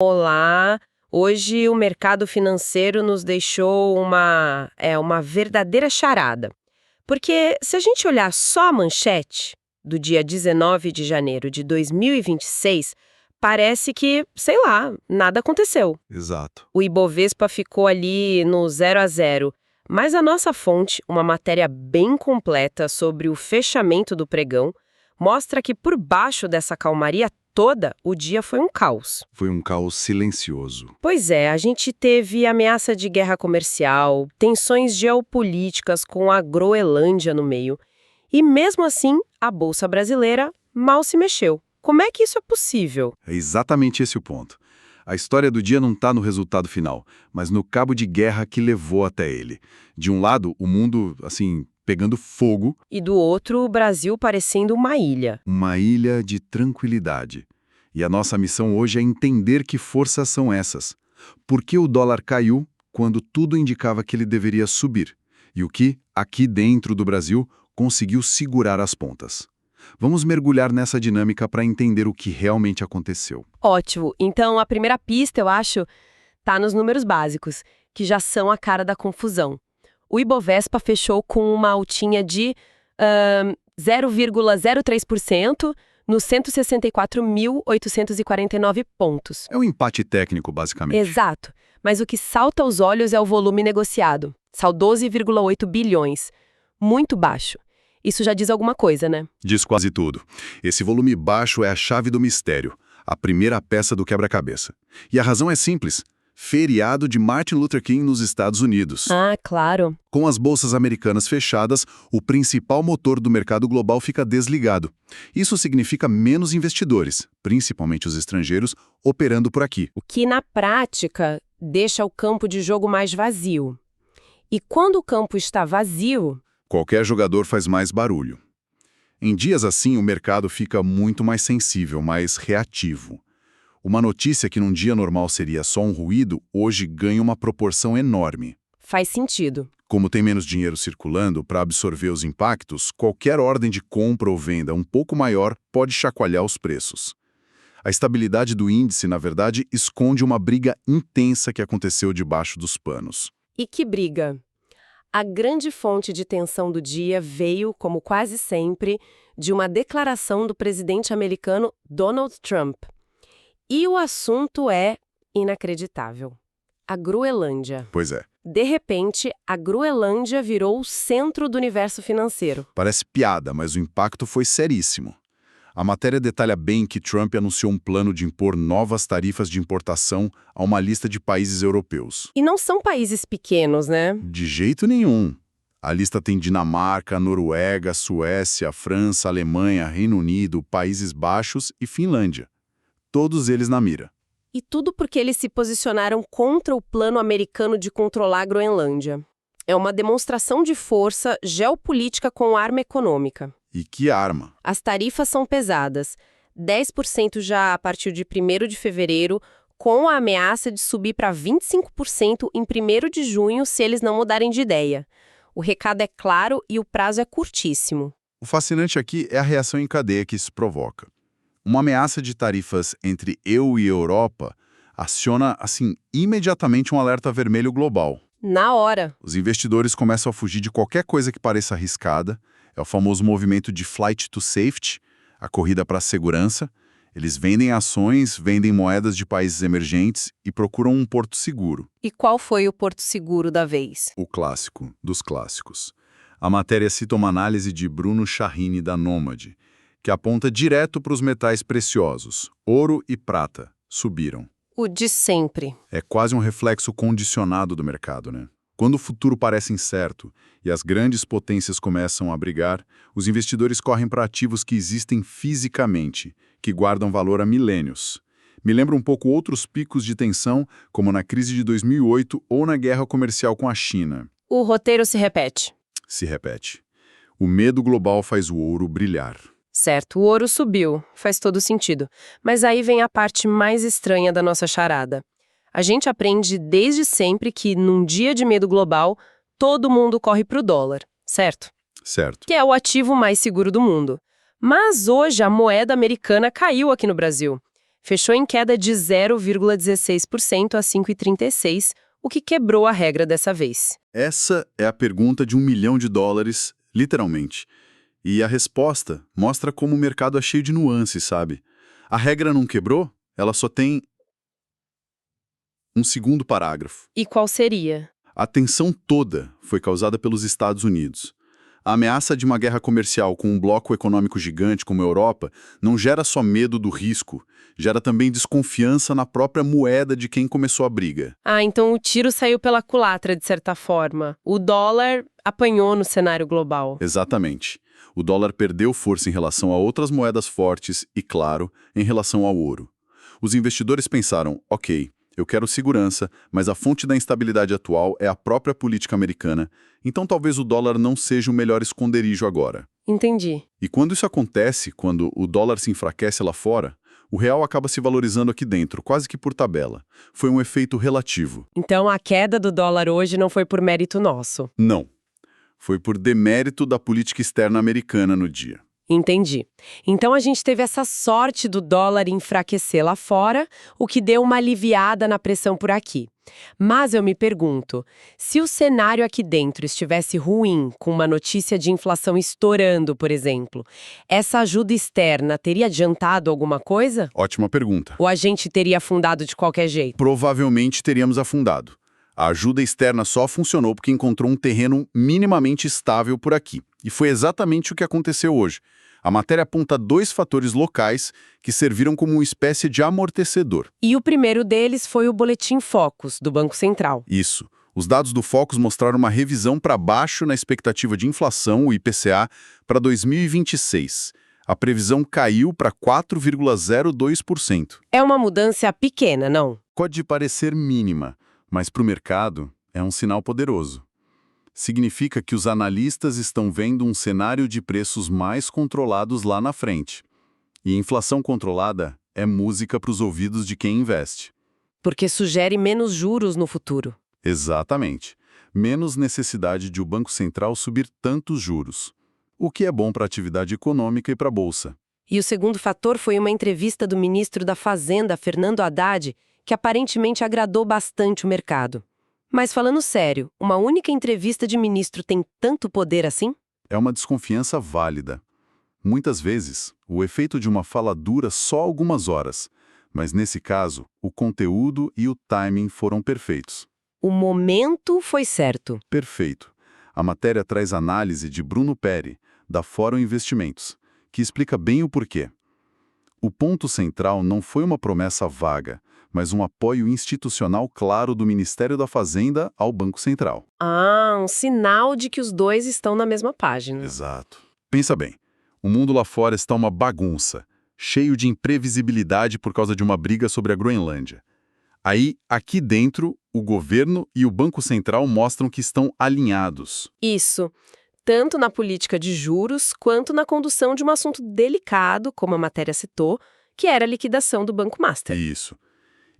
Olá! Hoje o mercado financeiro nos deixou uma verdadeira charada. Porque se a gente olhar só a manchete do dia 19 de janeiro de 2026, parece que, sei lá, nada aconteceu. Exato. O Ibovespa ficou ali no 0 a 0. Mas a nossa fonte, uma matéria bem completa sobre o fechamento do pregão, mostra que por baixo dessa calmaria toda, o dia foi um caos. Foi um caos silencioso. Pois é, a gente teve ameaça de guerra comercial, tensões geopolíticas com a Groenlândia no meio. E mesmo assim, a Bolsa Brasileira mal se mexeu. Como é que isso é possível? É exatamente esse o ponto. A história do dia não está no resultado final, mas no cabo de guerra que levou até ele. De um lado, o mundo, pegando fogo. E do outro, o Brasil parecendo uma ilha. Uma ilha de tranquilidade. E a nossa missão hoje é entender que forças são essas. Por que o dólar caiu quando tudo indicava que ele deveria subir? E o que, aqui dentro do Brasil, conseguiu segurar as pontas? Vamos mergulhar nessa dinâmica para entender o que realmente aconteceu. Ótimo. Então, a primeira pista, eu acho, tá nos números básicos, que já são a cara da confusão. O Ibovespa fechou com uma altinha de 0,03% nos 164.849 pontos. É um empate técnico, basicamente. Exato. Mas o que salta aos olhos é o volume negociado. São 12,8 bilhões. Muito baixo. Isso já diz alguma coisa, né? Diz quase tudo. Esse volume baixo é a chave do mistério, a primeira peça do quebra-cabeça. E a razão é simples. Feriado de Martin Luther King nos Estados Unidos. Ah, claro. Com as bolsas americanas fechadas, o principal motor do mercado global fica desligado. Isso significa menos investidores, principalmente os estrangeiros, operando por aqui. O que, na prática, deixa o campo de jogo mais vazio. E quando o campo está vazio... Qualquer jogador faz mais barulho. Em dias assim, o mercado fica muito mais sensível, mais reativo. Uma notícia que num dia normal seria só um ruído, hoje ganha uma proporção enorme. Faz sentido. Como tem menos dinheiro circulando para absorver os impactos, qualquer ordem de compra ou venda um pouco maior pode chacoalhar os preços. A estabilidade do índice, na verdade, esconde uma briga intensa que aconteceu debaixo dos panos. E que briga? A grande fonte de tensão do dia veio, como quase sempre, de uma declaração do presidente americano Donald Trump. E o assunto é inacreditável. A Groenlândia. Pois é. De repente, a Groenlândia virou o centro do universo financeiro. Parece piada, mas o impacto foi seríssimo. A matéria detalha bem que Trump anunciou um plano de impor novas tarifas de importação a uma lista de países europeus. E não são países pequenos, né? De jeito nenhum. A lista tem Dinamarca, Noruega, Suécia, França, Alemanha, Reino Unido, Países Baixos e Finlândia. Todos eles na mira. E tudo porque eles se posicionaram contra o plano americano de controlar a Groenlândia. É uma demonstração de força geopolítica com arma econômica. E que arma! As tarifas são pesadas. 10% já a partir de 1º de fevereiro, com a ameaça de subir para 25% em 1º de junho se eles não mudarem de ideia. O recado é claro e o prazo é curtíssimo. O fascinante aqui é a reação em cadeia que isso provoca. Uma ameaça de tarifas entre EU e Europa aciona, imediatamente um alerta vermelho global. Na hora. Os investidores começam a fugir de qualquer coisa que pareça arriscada. É o famoso movimento de flight to safety, a corrida para a segurança. Eles vendem ações, vendem moedas de países emergentes e procuram um porto seguro. E qual foi o porto seguro da vez? O clássico dos clássicos. A matéria cita uma análise de Bruno Charrini da Nômade, que aponta direto para os metais preciosos. Ouro e prata subiram. O de sempre. É quase um reflexo condicionado do mercado, né? Quando o futuro parece incerto e as grandes potências começam a brigar, os investidores correm para ativos que existem fisicamente, que guardam valor há milênios. Me lembra um pouco outros picos de tensão, como na crise de 2008 ou na guerra comercial com a China. O roteiro se repete. Se repete. O medo global faz o ouro brilhar. Certo, o ouro subiu, faz todo sentido. Mas aí vem a parte mais estranha da nossa charada. A gente aprende desde sempre que, num dia de medo global, todo mundo corre pro dólar, certo? Certo. Que é o ativo mais seguro do mundo. Mas hoje a moeda americana caiu aqui no Brasil. Fechou em queda de 0,16% a 5,36%, o que quebrou a regra dessa vez. Essa é a pergunta de $1 milhão, literalmente. E a resposta mostra como o mercado é cheio de nuances, sabe? A regra não quebrou, ela só tem um segundo parágrafo. E qual seria? A tensão toda foi causada pelos Estados Unidos. A ameaça de uma guerra comercial com um bloco econômico gigante como a Europa não gera só medo do risco, gera também desconfiança na própria moeda de quem começou a briga. Ah, então o tiro saiu pela culatra, de certa forma. O dólar apanhou no cenário global. Exatamente. O dólar perdeu força em relação a outras moedas fortes e, claro, em relação ao ouro. Os investidores pensaram, ok, eu quero segurança, mas a fonte da instabilidade atual é a própria política americana, então talvez o dólar não seja o melhor esconderijo agora. Entendi. E quando isso acontece, quando o dólar se enfraquece lá fora, o real acaba se valorizando aqui dentro, quase que por tabela. Foi um efeito relativo. Então a queda do dólar hoje não foi por mérito nosso. Não. Foi por demérito da política externa americana no dia. Entendi. Então a gente teve essa sorte do dólar enfraquecer lá fora, o que deu uma aliviada na pressão por aqui. Mas eu me pergunto, se o cenário aqui dentro estivesse ruim, com uma notícia de inflação estourando, por exemplo, essa ajuda externa teria adiantado alguma coisa? Ótima pergunta. Ou a gente teria afundado de qualquer jeito? Provavelmente teríamos afundado. A ajuda externa só funcionou porque encontrou um terreno minimamente estável por aqui. E foi exatamente o que aconteceu hoje. A matéria aponta 2 fatores locais que serviram como uma espécie de amortecedor. E o primeiro deles foi o Boletim Focus, do Banco Central. Isso. Os dados do Focus mostraram uma revisão para baixo na expectativa de inflação, o IPCA, para 2026. A previsão caiu para 4,02%. É uma mudança pequena, não? Pode parecer mínima, mas para o mercado é um sinal poderoso. Significa que os analistas estão vendo um cenário de preços mais controlados lá na frente. E inflação controlada é música para os ouvidos de quem investe. Porque sugere menos juros no futuro. Exatamente. Menos necessidade de o Banco Central subir tantos juros. O que é bom para a atividade econômica e para a Bolsa. E o segundo fator foi uma entrevista do ministro da Fazenda, Fernando Haddad, que aparentemente agradou bastante o mercado. Mas falando sério, uma única entrevista de ministro tem tanto poder assim? É uma desconfiança válida. Muitas vezes, o efeito de uma fala dura só algumas horas, mas nesse caso, o conteúdo e o timing foram perfeitos. O momento foi certo. Perfeito. A matéria traz análise de Bruno Peri, da Fórum Investimentos, que explica bem o porquê. O ponto central não foi uma promessa vaga, mas um apoio institucional claro do Ministério da Fazenda ao Banco Central. Ah, um sinal de que os dois estão na mesma página. Exato. Pensa bem, o mundo lá fora está uma bagunça, cheio de imprevisibilidade por causa de uma briga sobre a Groenlândia. Aí, aqui dentro, o governo e o Banco Central mostram que estão alinhados. Isso. Tanto na política de juros, quanto na condução de um assunto delicado, como a matéria citou, que era a liquidação do Banco Master. Isso.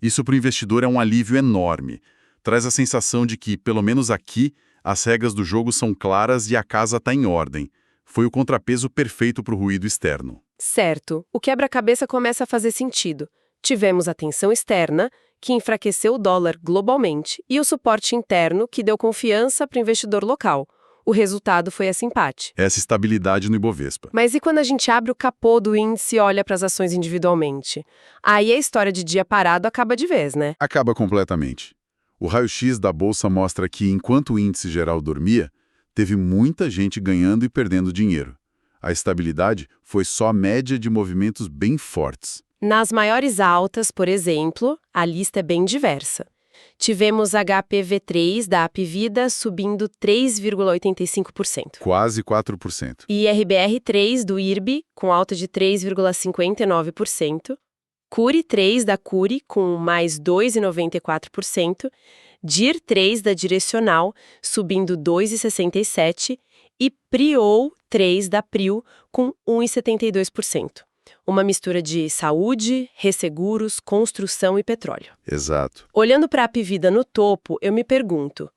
Isso para o investidor é um alívio enorme. Traz a sensação de que, pelo menos aqui, as regras do jogo são claras e a casa está em ordem. Foi o contrapeso perfeito para o ruído externo. Certo. O quebra-cabeça começa a fazer sentido. Tivemos a tensão externa, que enfraqueceu o dólar globalmente, e o suporte interno, que deu confiança para o investidor local. O resultado foi esse empate. Essa estabilidade no Ibovespa. Mas e quando a gente abre o capô do índice e olha para as ações individualmente? Aí a história de dia parado acaba de vez, né? Acaba completamente. O raio-x da Bolsa mostra que, enquanto o índice geral dormia, teve muita gente ganhando e perdendo dinheiro. A estabilidade foi só a média de movimentos bem fortes. Nas maiores altas, por exemplo, a lista é bem diversa. Tivemos HPV3 da Apvida subindo 3,85%. Quase 4%. E RBR3 do IRB com alta de 3,59%. Curi3 da Curi com mais 2,94%. DIR3 da Direcional subindo 2,67%. E PRIO3 da Prio com 1,72%. Uma mistura de saúde, resseguros, construção e petróleo. Exato. Olhando para a Apvida no topo, eu me pergunto,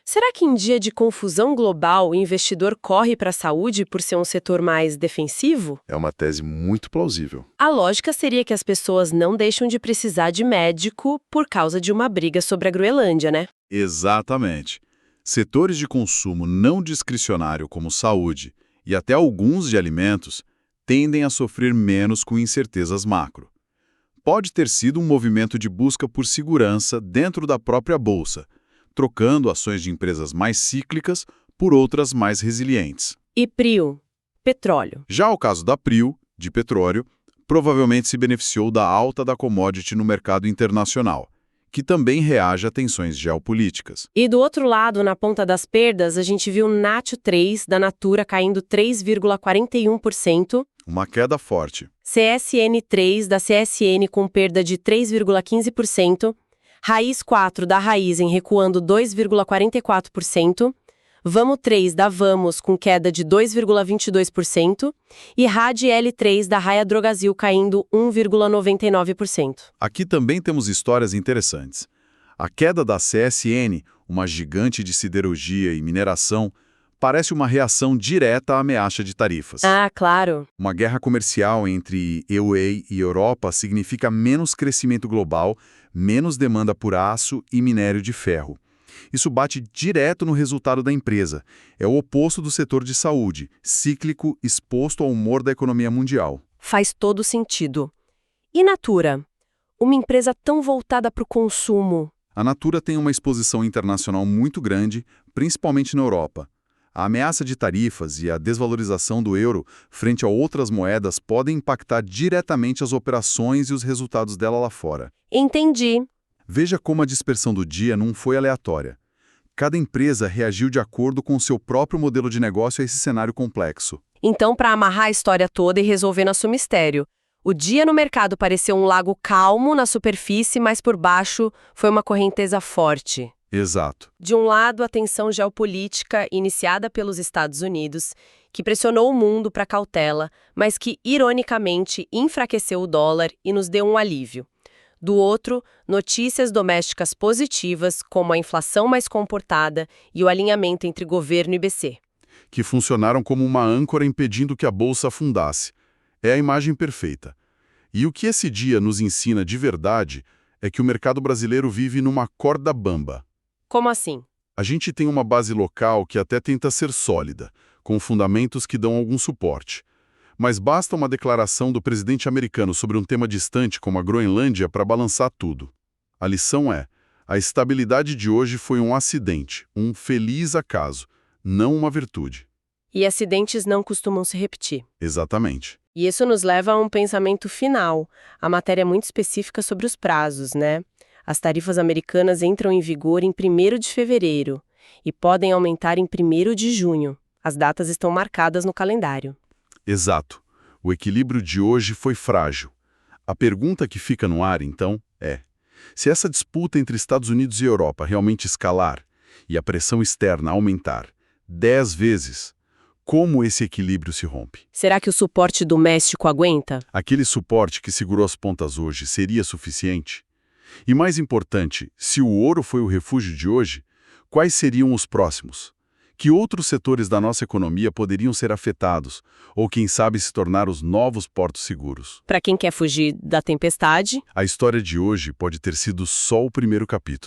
Será que em dia de confusão global o investidor corre para a saúde por ser um setor mais defensivo? É uma tese muito plausível. A lógica seria que as pessoas não deixam de precisar de médico por causa de uma briga sobre a Groenlândia, né? Exatamente. Setores de consumo não discricionário como saúde e até alguns de alimentos tendem a sofrer menos com incertezas macro. Pode ter sido um movimento de busca por segurança dentro da própria bolsa, trocando ações de empresas mais cíclicas por outras mais resilientes. E PRIO, petróleo. Já o caso da PRIO, de petróleo, provavelmente se beneficiou da alta da commodity no mercado internacional, que também reage a tensões geopolíticas. E do outro lado, na ponta das perdas, a gente viu o Natio 3 da Natura caindo 3,41%, Uma queda forte. CSN 3 da CSN com perda de 3,15%, Raiz 4 da Raizen recuando 2,44%, Vamo 3 da Vamos com queda de 2,22% e Rad L3 da Raia Drogasil caindo 1,99%. Aqui também temos histórias interessantes. A queda da CSN, uma gigante de siderurgia e mineração, parece uma reação direta à ameaça de tarifas. Ah, claro. Uma guerra comercial entre EUA e Europa significa menos crescimento global, menos demanda por aço e minério de ferro. Isso bate direto no resultado da empresa. É o oposto do setor de saúde, cíclico, exposto ao humor da economia mundial. Faz todo sentido. E Natura? Uma empresa tão voltada para o consumo. A Natura tem uma exposição internacional muito grande, principalmente na Europa. A ameaça de tarifas e a desvalorização do euro frente a outras moedas podem impactar diretamente as operações e os resultados dela lá fora. Entendi. Veja como a dispersão do dia não foi aleatória. Cada empresa reagiu de acordo com o seu próprio modelo de negócio a esse cenário complexo. Então, para amarrar a história toda e resolver nosso mistério, o dia no mercado pareceu um lago calmo na superfície, mas por baixo foi uma correnteza forte. Exato. De um lado, a tensão geopolítica iniciada pelos Estados Unidos, que pressionou o mundo para cautela, mas que, ironicamente, enfraqueceu o dólar e nos deu um alívio. Do outro, notícias domésticas positivas, como a inflação mais comportada e o alinhamento entre governo e BC. Que funcionaram como uma âncora impedindo que a bolsa afundasse. É a imagem perfeita. E o que esse dia nos ensina de verdade é que o mercado brasileiro vive numa corda bamba. Como assim? A gente tem uma base local que até tenta ser sólida, com fundamentos que dão algum suporte. Mas basta uma declaração do presidente americano sobre um tema distante como a Groenlândia para balançar tudo. A lição é, a estabilidade de hoje foi um acidente, um feliz acaso, não uma virtude. E acidentes não costumam se repetir. Exatamente. E isso nos leva a um pensamento final. A matéria é muito específica sobre os prazos, né? As tarifas americanas entram em vigor em 1º de fevereiro e podem aumentar em 1º de junho. As datas estão marcadas no calendário. Exato. O equilíbrio de hoje foi frágil. A pergunta que fica no ar, então, é: se essa disputa entre Estados Unidos e Europa realmente escalar e a pressão externa aumentar 10 vezes, como esse equilíbrio se rompe? Será que o suporte doméstico aguenta? Aquele suporte que segurou as pontas hoje seria suficiente? E mais importante, se o ouro foi o refúgio de hoje, quais seriam os próximos? Que outros setores da nossa economia poderiam ser afetados, ou quem sabe se tornar os novos portos seguros? Para quem quer fugir da tempestade, A história de hoje pode ter sido só o primeiro capítulo.